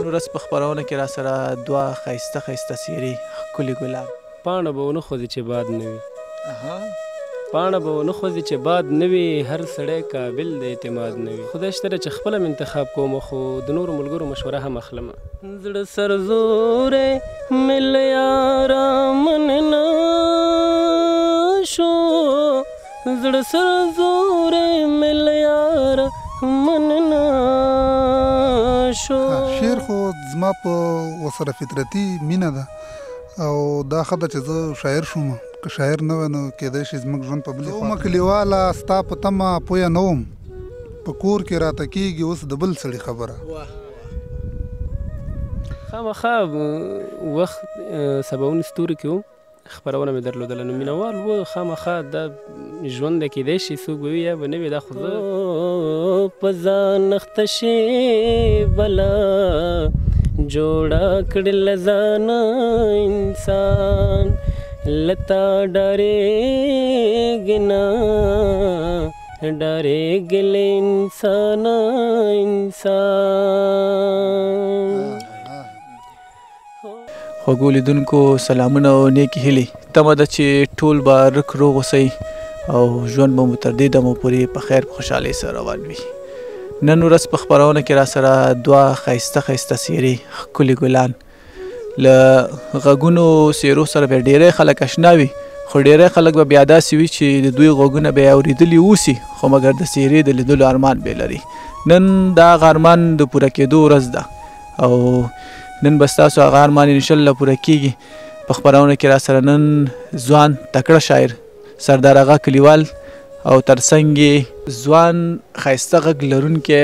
ورځ په خپرونه کې راسره دوه ښایسته ښایسته څېرې ښکلي ګلان پاڼه به ونه خوځي چې باد نه وي پاڼه به ونه خوځي چې باد نه وي هر سړی قابل د اعتماد نه وي خدای شته چې خپله م انتخاب کوم خو د نورو ملګرو مشوره هم اخلم زړه سرزوری مې له یاره مننه شو زړه سرزوری مې له یاره مننه شو شعر خو زما په ورسره فطرتي مینه ده او دا ښه ده چې زه شاعر شوم که شاعر نه وی نو کیدای شي زموږ ژوند په بلې خوا کلیواله ستا په تمه پویه نه وم په کور کې راته کېږي اوس د بل سړي خبره خامخا وخت سباوون ستوري کې وم خپرونه مې درلودله نو مینوال و خامخا دا ژوند د کیدای شي څوک به وي یا به نه وي دا خو زه په ځان اخته شي بله جوړه کړې له ځانه انسان لتا ډارېږي نه ډارېږي له انسانه انسان خوږو لیدونکو سلامونه او نیکې هیلې تمه ده چې ټول به رک روغ اوسئ او ژوند به مو تر دې دمو پورې په خیر په خوشحالۍ سره روان وي نن ورځ په خپرونه کې راسره دوه ښایسته ښایسته څېرې ښکلي ګلان له غږونو څېرو سره به ډېری خلک اشنا وي خو ډېری خلک به بیا داسې وي چې د دوی غږونه به یې اورېدلي اوسي خو مګر د څېرې د لیدلو ارمان به لري نن دا هغه ارمان د پوره کېدو ورځ ده او نن به ستاسو هغه ارمان انشاءالله پوره کېږي په خپرونه کې راسره نن ځوان تکړه شاعر سردار آغا کلیوال او ترڅنګ یې ځوان ښایسته غږ لرونکی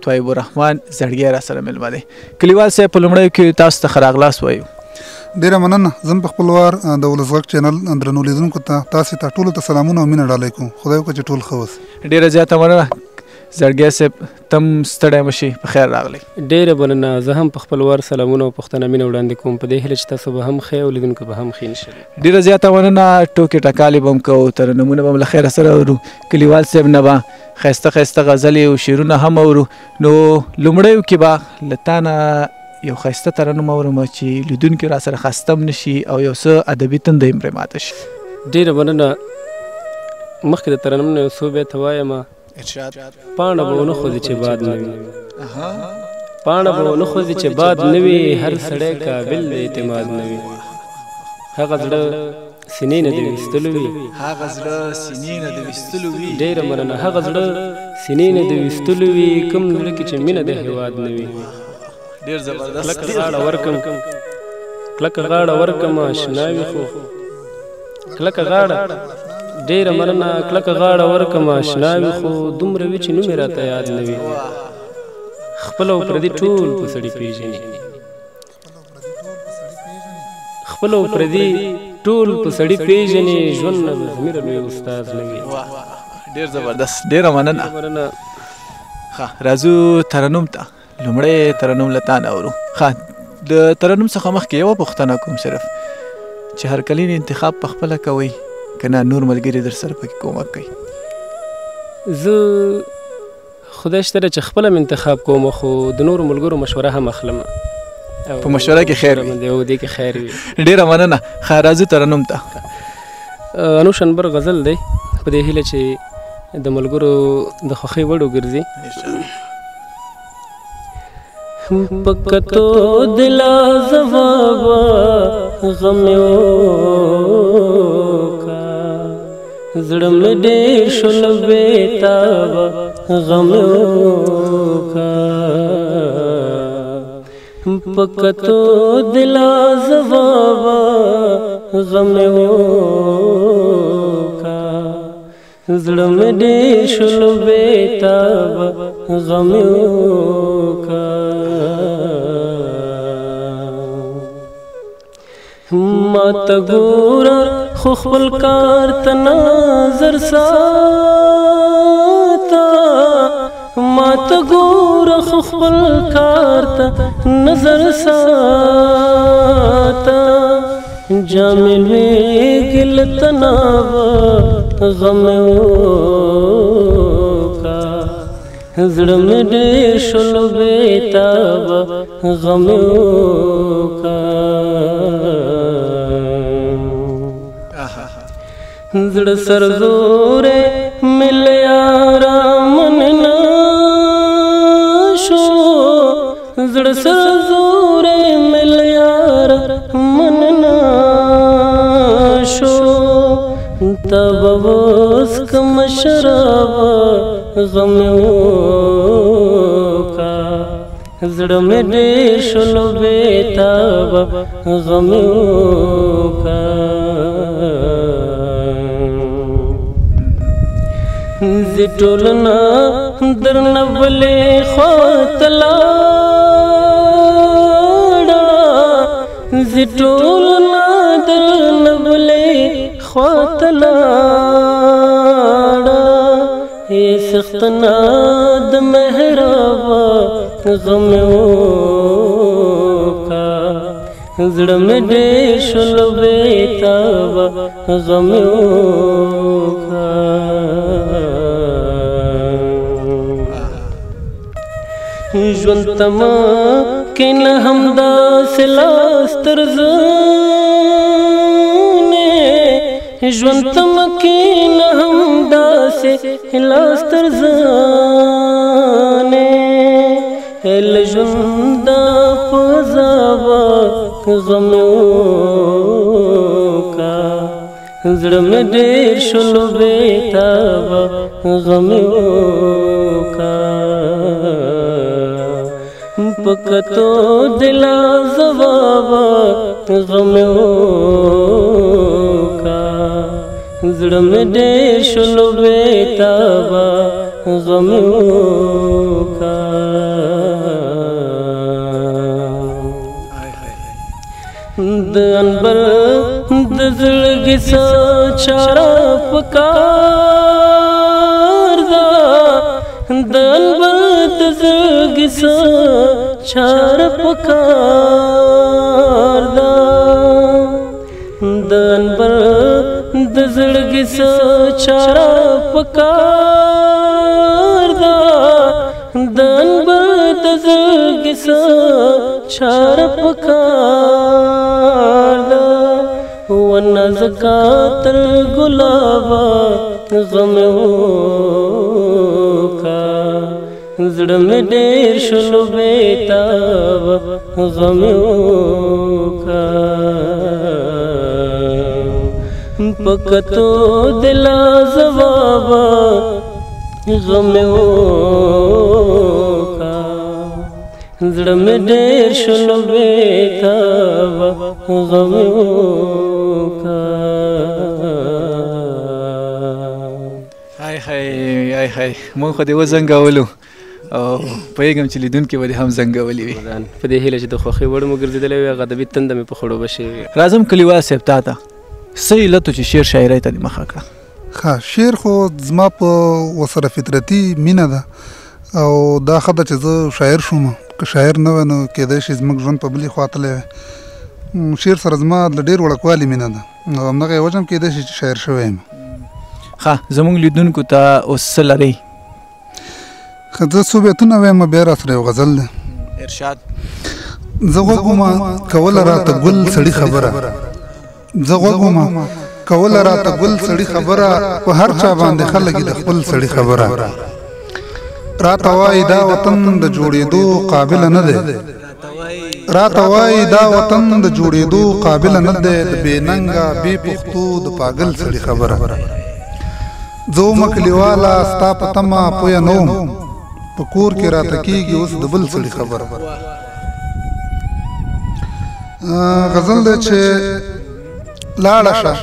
طیب الرحمن زړګی راسره مېلمه دی کلیوال صاحب په لومړیو کې تاسو ته ښه راغلاست وایو ډېره مننه زه په خپل وار د ولس غږ چینل درنو لیدونکو ته تاسې ته ټولو ته سلامونه او مینه ډالۍ کوم خدای وکړه چې ټول ښه اوسئ ډېره زیاته مننه زړګی صاحب تم ستړی مه شئ په خیر راغلی ډېره مننه زه هم په خپل وار سلامونه او پوښتنه مینه وړاندې کوم په دې هیله چې تاسو به هم ښه او لیدونکو به هم ښه انشاءالله ډېره زیاته مننه ټوکې ټکالې به هم کوو ترنمونه به هم له خیره سره اورو کلیوال صاحب نه به ښایسته ښایسته غزلې او شعرونه هم اورو نو لومړیو کې به له تا نه یو ښایسته ترنم اورم چې لیدونکي راسره خسته هم نه شي او یو څه ادبي تنده یې پرې ماته شي ډېره مننه مخکې د ترنم نه یو څو بیته وایم پاڼه به ونه خوځي چې باد نه وي پاڼه به ونه خوځي چې باد نه وي هر سړی قابل د اعتماد نه وي هغه زړه سینې نه د ویستلو وي هغه زړه سینې نه د ویستلو وي ډېره مننه هغه زړه سینې نه د ویستلو وي کوم زړه کې چې مینه د هېواد نه وي ډېر زبردست کلکه غاړه ورکم کلکه غاړه ورکم اشنا وي خو کلکه غاړه ډېره مننه کلکه غاړه ورکم اشنا وي خو دومره وي چې نوم یې راته یاد نه وي خپل او پردي ټول په سړي پېژني خپل او پردي ټول په سړي پېژني ژوند نه زمیره لوی استاد نه وي ډېر زبردست ډېره مننه ښه راځو ترنم ته لومړی ترنم له تا نه اورو ښه د ترنم څخه مخکې یوه پوښتنه کوم صرف چې هرکلین انتخاب په خپله کوئ که نه نور ملګري در سره پکې کومک کوي زه خدای شته چې خپله م انتخاب کوم خو د نورو ملګرو مشوره هم اخلم په مشوره کې خیر وي او دې کې خیر وي ډېره مننه ښه راځو ترنم ته انوشنبر غزل دی په دې هیله چې د ملګرو د خوښۍ وړ وګرځي پکتو دلا زوابا غمیو کا زړه مې ډېر شول بېتابه غمیو کا پکتو دلا زوابا غمیو کا زړه مې ډېر شول بېتابه غمیو کا ما ته ګوره خو خپل کار ته نظر ساته ما ته ګوره خو خپل کار ته نظر ساته جامې لوېږي له تناوه غم وکړه زړه مې ډېر شولو بېتابه غم مې وکړه زړه سرزوری مې له یاره مننه شو زړه سرزوری مې له یاره مننه شو تا به اوس کومه شرابه غم مې وکړه زړه مې ډېر شولو بېتابه غم مې وکړه زه ټولنه درنه بلې خواته لاړه زه ټولنه درنه بلې خواته لاړه ای سختنا د محرابه غم مې وکړه زړه مې ډېر شولو بېتابه غم مې وکړه ژوند تمه کې نه همداسې لاس تر زنې ژوند تمه کې نه همداسې لاس تر زنې له ژونده په عذابه غم مې وکړه زړه مې ډېر شولو بېتابه غم مې وکړه په کتو دلا ځوابه غم مې وکړه زړه مې ډېر شولو بېتابه غم مې وکړه د انبر د زړګي څه چاره پکار ده د انبر د زړګي څه چاره پکار ده د انبر د زړګي څه چاره پکار ده د انبر د زړګي څه چاره پکار ده ونه زکا تر ګلابه غم مې وکړه زړه مې ډېر شولو بېتابه غم مې وکړه په کتو دلا ځوابه غم مې وکړه زړه مې ډېر شولو بېتابه غم مې وکړه هاي هاي مونږ خو دې وزنګولو او پوهېږم چې لیدونکي به دې هم زنګولي وي په دې هیله چې د خوښۍ وړ مو ګرځېدلی وي هغه ادبي تنده مې په خړوبه شوې وي راځم کلیوال صاحب تا ته څه علت و چې شعر شاعرۍ ته دې مخه کړه ښه شعر خو زما په ورسره فطرتي مینه ده او دا ښه ده چې زه شاعر شوم که شاعر نه وی نو کېدی شي زموږ ژوند په بلې خوا تللی وی شعر سره زما له ډېر وړوکوالي مینه ده او همدغه یې وجه هم کېدی شي چې شاعر شوی یم ښه زموږ لیدونکو ته اوس څه لرئ ښه زه څو بیتونه وایم بیا راسره یو غزل دی ارشاد زه غوږ ومه کوله راته ګل سړي خبره زه غوږ ومه کوله راته ګل سړي خبره په هر چا باندې خلک د خپل سړي خبره راته وایي دا وطن د جوړېدو قابل نه دی راته وایي دا وطن د جوړېدو قابل نه دی د بې ننګه بې پښتو د پاگل سړي خبره زه ومه کلیواله ستا په تمه پویه نه وم په کور کې راته کېږي اوس د بل سړي خبره غزل دی چې لاړه شه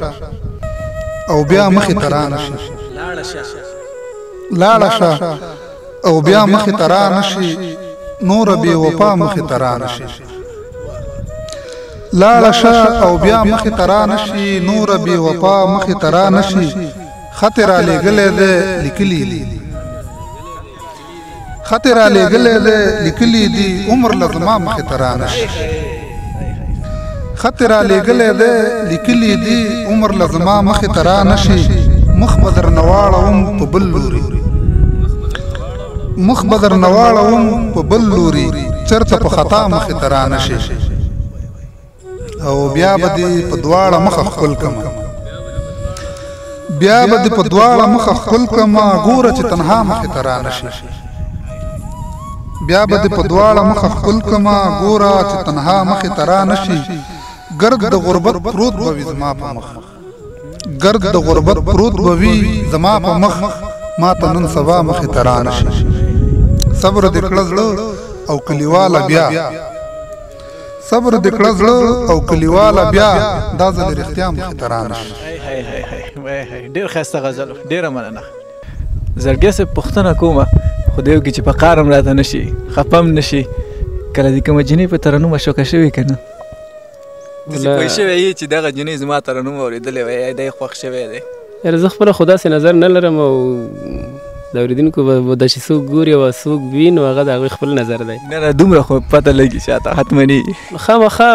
او بیا مخې ته را نشي لاړه شه او بیا مخې ته را نشي نوره بې وفا مخې ته را نشي لاړه شه او بیا مخې ته را نشي نوره بې وفا مخې ته را نشي خط یې رالیږلی دی لیکلي دي خط یې رالیږلی دی لیکلي دي عمر له زما مخې ته را نشي خط را لېږلی دی لیکلي دي عمر له زما مخې ته را نشي مخ به درنه واړوم په بل لوري مخ به درنه واړوم په بل لوري چرته په خطا مخې ته رانه شي او بیا به دې په دواړه مخه ښکل کړمه بیا به دې په دواړه مخه ښکل کړمه ګوره چې تنها مخې ته رانه شي بیا به دې په دواړه مخه ښکل کړمه ګوره چې تنها مخې ته رانه شي ګرد د غربت پروت به وي زما په مخ ګرد د غربت پروت به وي زما په مخ ما ته نن سبا مخې ته رانه شي صبر دې کړه زړه او کلیواله بیا صبر دې کړه زړه او کلیواله بیا دا ځل رښتیا مخې ته رانه شي ډېر ښایسته غزل ډېره مننه زړګي صاحب پوښتنه کومه خو دې وکړي چې په قار هم راته نه شي خفه هم نه شي کله دې کومه جینۍ په ترنم اشوکه شوې که نه داسې پوه شوی یې چې دغه جینۍ زما ترنم اورېدلی وی دی خوښ شوی دی یاره زه خپله خو داسې نظر نه لرم او د اورېدونکو به داسې څوک ګوري او څوک وي نو هغه د هغوی خپل نظر دی نه نه دومره خو پته لګي شاته حتمني خامخا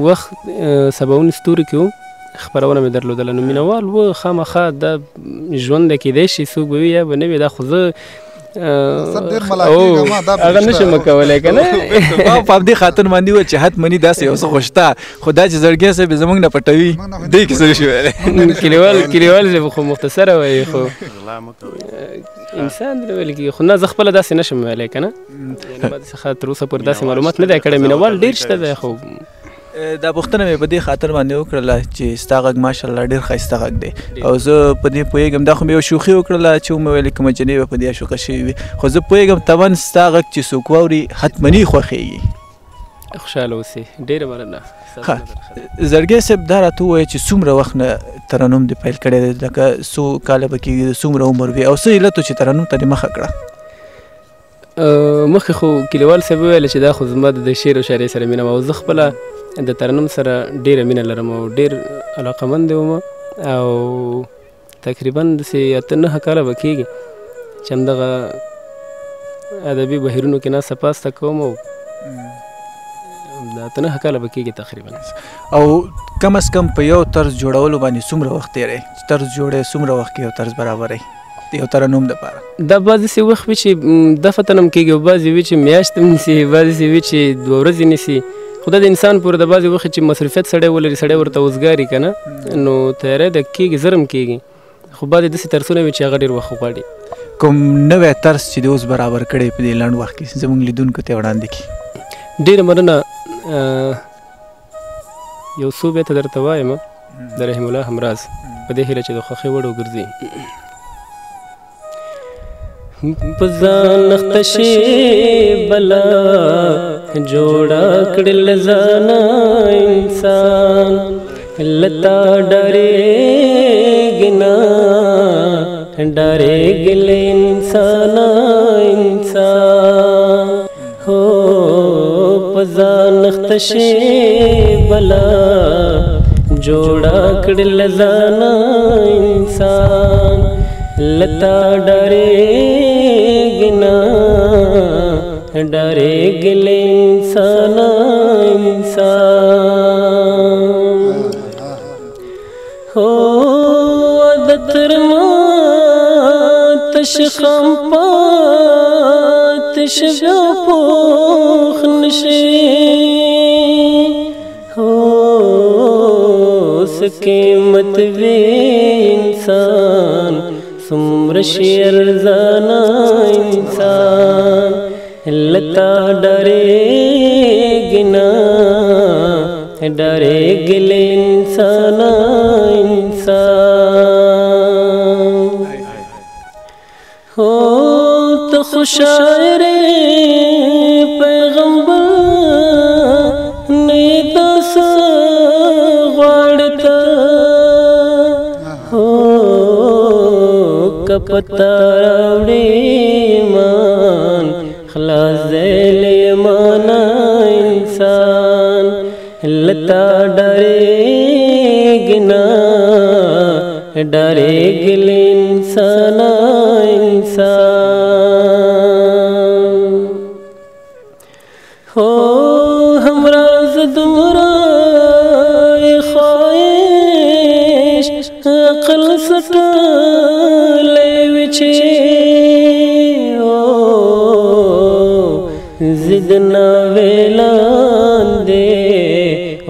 وخت سباوون ستوري کې و خپرونه مې درلودله نو مینهوال و خامخا دا ژوند دی کیدای شي څوک به وي یا به نه وي دا خو زه هغه نشم کولی که نه ما په همدې خاطر باندې وویل چې حتمني داسې یو څه خو شته خو دا چې زړګی صاحب یې زموږ نه پټوي دی کیسه نشي ویلی کلیوال صاحب خو مختصره وایي خو انسان دی ویل کېږي خو نه زه خپله داسې نشم ویلی که نه ما څخه تر اوسه پورې داسې معلومات نه دی کړی مینهوال ډېر شته دی خو دا پوښتنه مې په دې خاطر باندې وکړله چې ستا غږ ماشاءالله ډېر ښایسته غږ دی او زه په دې پوهېږم دا خو مې یو شوخي وکړله چې ومې ویلې کومه جینۍ به په دې اشوکه شوې وي خو زه پوهېږم طبعا ستا غږ چې څوک واوري حتمني خوښېږي خوشحاله اوسې ډېره مننه زړګی صاحب دا راته ووایه چې څومره وخت نه ترنم دې پیل کړی دی لکه څو کاله به کېږي څومره عمر وي او څه علت و چې ترنم ته دې مخه کړه مخکې خو کلیوال صاحب وویله چې دا خو زما د شعر او شاعرۍ سره مینه وه او زه خپله د ترنم سره ډېره مینه لرم او ډېر علاقمند وم او تقریبا داسې 8-9 کاله به کېږي چې همدغه ادبي بهیرونو کې ناسته پاسته کوم او د 8-9 کاله به کېږي تقریبا او کم از کم په یو طرز جوړولو باندې څومره وخت تېری طرز جوړی څومره وخت کې یو طرز برابری د یو ترنم دپاره دا بعضې داسې وخت وي چې دفعه هم کېږي او بعضې وي چې میاشت هم نیسي بعضې وي چې 2 ورځې نیسي خو دا د انسان پورې د بعضې وخت چې مصروفیت سړی ولري سړی ورته وزګاري که نه نو تیاری د کېږي زر هم کېږي خو بعضې داسې طرزونه وي چې هغه ډېر وخت غواړي کوم نوی طرز چې د اوس برابر کړی په دې لنډ وخت کې زموږ لیدونکو ته وړاندې کړي ډېره مننه یو څو بیته درته وایم د رحیم الله همراز په دې هیله چې د خوښۍ وړ وګرځي په ځان اخته شي بلا جوړه کړل ځانه انسان لتا ډارېږي نه ډارېږي له انسانه انسان هو په ځان اخته شي بلا جوړه کړل ځانه انسان لتا ډارېږي نه ډارېږي له انسانه انسان هو د تر ماته شخم پاتې شي بیا پوخ نشي هو څه قیمت وي انسان څومره شي ارزانه انسان لتا ډارېږي نه ډارېږي له انسانه انسان هو ته خو شاعر پیغمبر نه داسې غواړې ته هو که پته راوړې ایمان خلاص دی له ایمانه انسان لتا ډارېږي نه ډارېږي له انسانه انسان هو همراز دومره خواهش عقل سټلی وي چې زدنا ویلان دے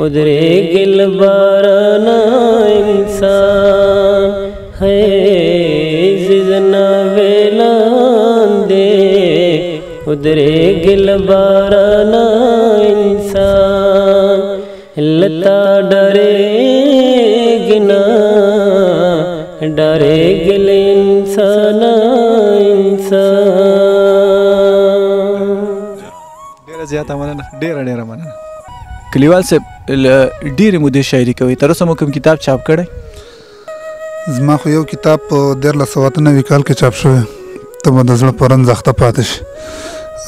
ادرے گل بارانا انسان ہے زدنا ویلان دے ادرے گل بارانا انسان لتا ڈرے گنا ڈرے گل انسان ډیره زیاته مننه ډیره مننه کلیوال صاحب ډیرې مودې شاعري کوي تر اوسه مو کوم کتاب چاپ کړی زما خو یو کتاب په 1999 کال کې چاپ شوی ته به د زړه پرن زخته پاتې شي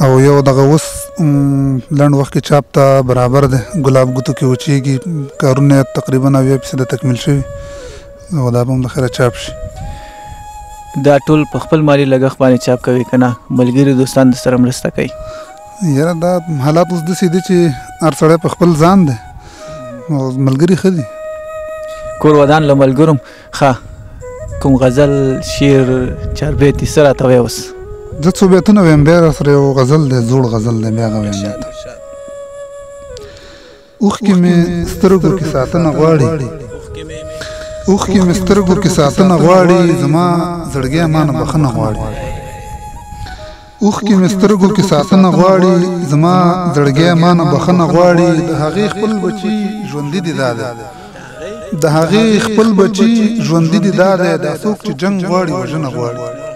او یو دغه اوس لنډ وخت کې چاپ ته برابر دی ګلاب ګوتو کې وچیږي کارونه تقریبا 90% تکمیل شوي او دا به هم د خیره چاپ شي دا ټول په خپل مالي لګښت باندې چاپ کوي که نه ملګري دوستان د سره مرسته کوي یاره دا حالات اوس داسې دي چې هر سړی په خپل ځان دی او ملګري ښه دي کور ودان له ملګرو ښه کوم غزل شعر چاربیتې څه راته وایه اوس زه څو بیتونه ویم بیا راسره یو غزل دی زوړ غزل دی بیا هغه ویم درته اوښکې مې سترګو کې ساتنه غواړي اوښکې مې سترګو کې ساتنه غواړي زما زړګی ما نه بخښنه غواړي اوښکې مې سترګو کې ساتنه غواړي زما زړګی ما نه بخښنه غواړي د هغې خپل بچي ژوندي دي دا دی د هغې خپل بچي ژوندي دي دا دی دا څوک چې جنګ غواړي وژنه غواړي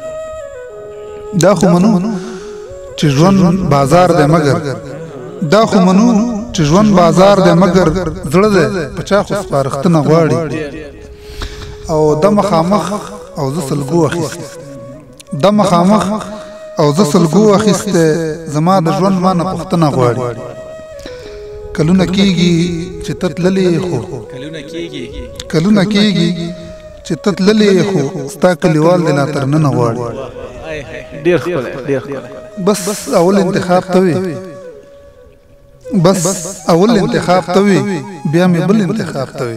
دا خو منو چې ژوند بازار دی مګر دا خو منو چې ژوند بازار دی مګر زړه دی په چا خو سپارښتنه غواړي او د مخامخ او زه سلګو اخیسته د مخامخ او زه سلګو اخیسته زما د ژوند ما نه پوښتنه غواړي کلونه کېږي چې ته تللې خو کلونه کېږي چې ته تللې خو ستا کلیوال دې لا تر ننه غواړي ډېر ښکلی بس اول انتخاب ته وي بس اول انتخاب ته وي بیا مې بل انتخاب ته وي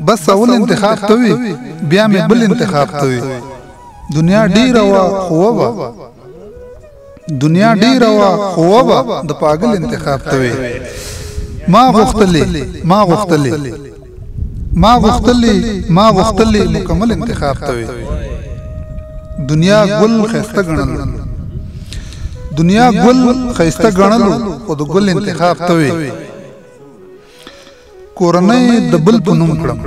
بس اول انتخاب ته وي بیا مې بل انتخاب ته وي دنیا ډیره وه خو وبه دنیا ډیره وه خو وبه د پاگل انتخاب ته وي ما غوښتلې مکمل انتخاب ته وي دنیا ګل ښایسته ګڼل دنیا ګل ښایسته ګڼلو خو د ګل انتخاب ته وي کورنۍ د بل په نوم کړم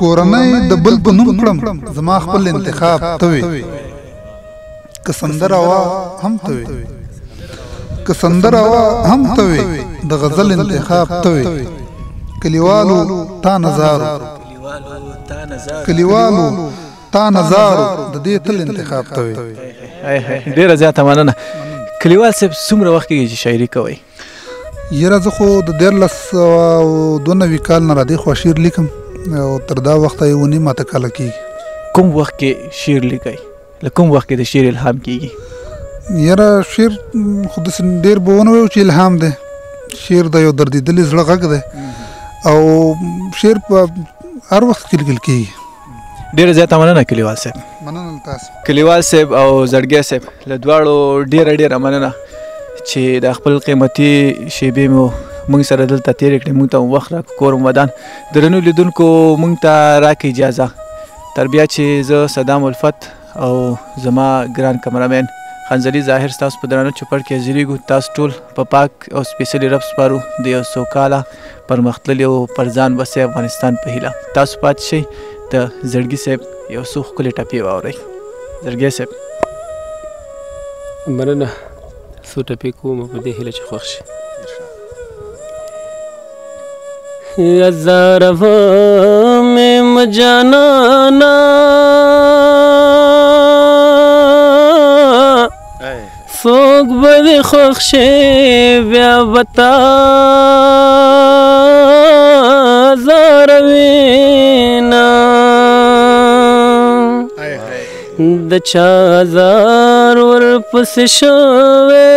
کورنۍ د بل په نوم کړم زما خپل انتخاب ته وي که سندره وه هم ته وي که سندره وه هم ته وي د غزل انتخاب ته وي کلیوالو تا نظارو کلیوالو تا نظارو د دې تل انتخاب ته وي ډېره زیاته مننه کلیوال صاحب څومره وخت کېږي چې شاعري کوئ یاره زه خو د 1992 کال نه راځي خو شعر لیکم او تر دا وخته یې 9 کاله کېږي کوم وخت کې شعر لیکئ له کوم وخت کې د شعر الهام کېږي یاره شعر خو داسې ډېر به ونه وایو چې الهام دی شعر د یو دردېدلي زړه غږ دی او شعر په هر وخت کې لیکل کېږي ډېره زیاته مننه کلیوال صاحب مننه تاسو کلیوال صاحب او زړګی صاحب له دواړو ډېره مننه چې د خپل قیمتي شیبې مو موږ سره دلته تېرې کړې موږ ته وخت راکړو کور ودان درنو لیدونکو موږ ته راکړئ اجازه تر بیا چې زه صدام الفت او زما ګران کمرمین خنزلي ظاهر ستاسو په درانه چوپړ کې حاضرېږو تاسو ټول په پاک او سپېڅلي رب سپارو د یو سوکاله پرمختللي او پر ځان بسې افغانستان په هیله تاسو پاتې شئ د زړګي صاحب یو څو ښکلې ټپې واورئ زړګی صاحب مننه څو ټپې کوم په دې هیله چې خوښ شي هزارو مې مجانانا څوک به دې خوښ شي بیا به تا زاروینه د چا زار ورپسې شوی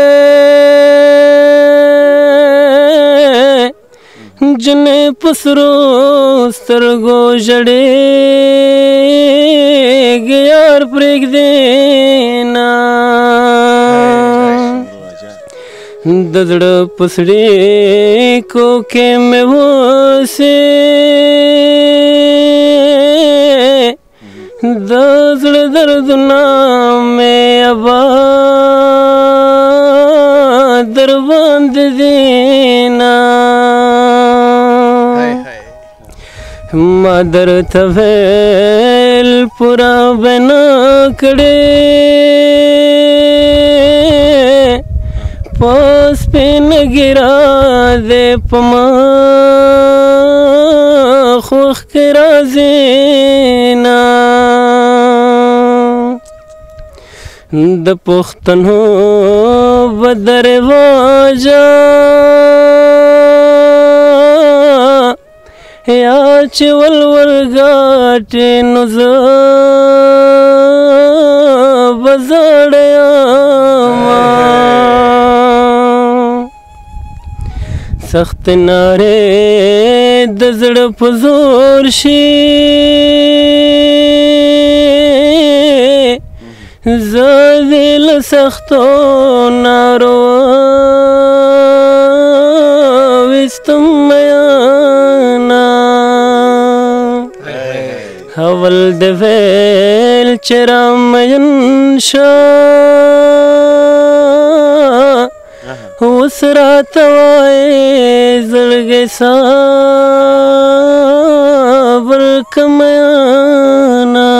جنې په سرو سترګو ژړېږي یار پرېږدې نه د زړه په څړیکو کې مې اوسې د زړه دردونه مې آباد در باندې دینه ما درته ویل پوره به نه کړې په سپینه ږیره دې په مخ وښکې راځې نه د پښتنو به د رواجه یا چې ولور ګاټې نو زه به زړه یمه سخت نارې د زړه په زور شي زه دې له سختو نارو ویستم میانه اول دې ویل چې رامین شه اوس راته وایې زړګی صبر که میانه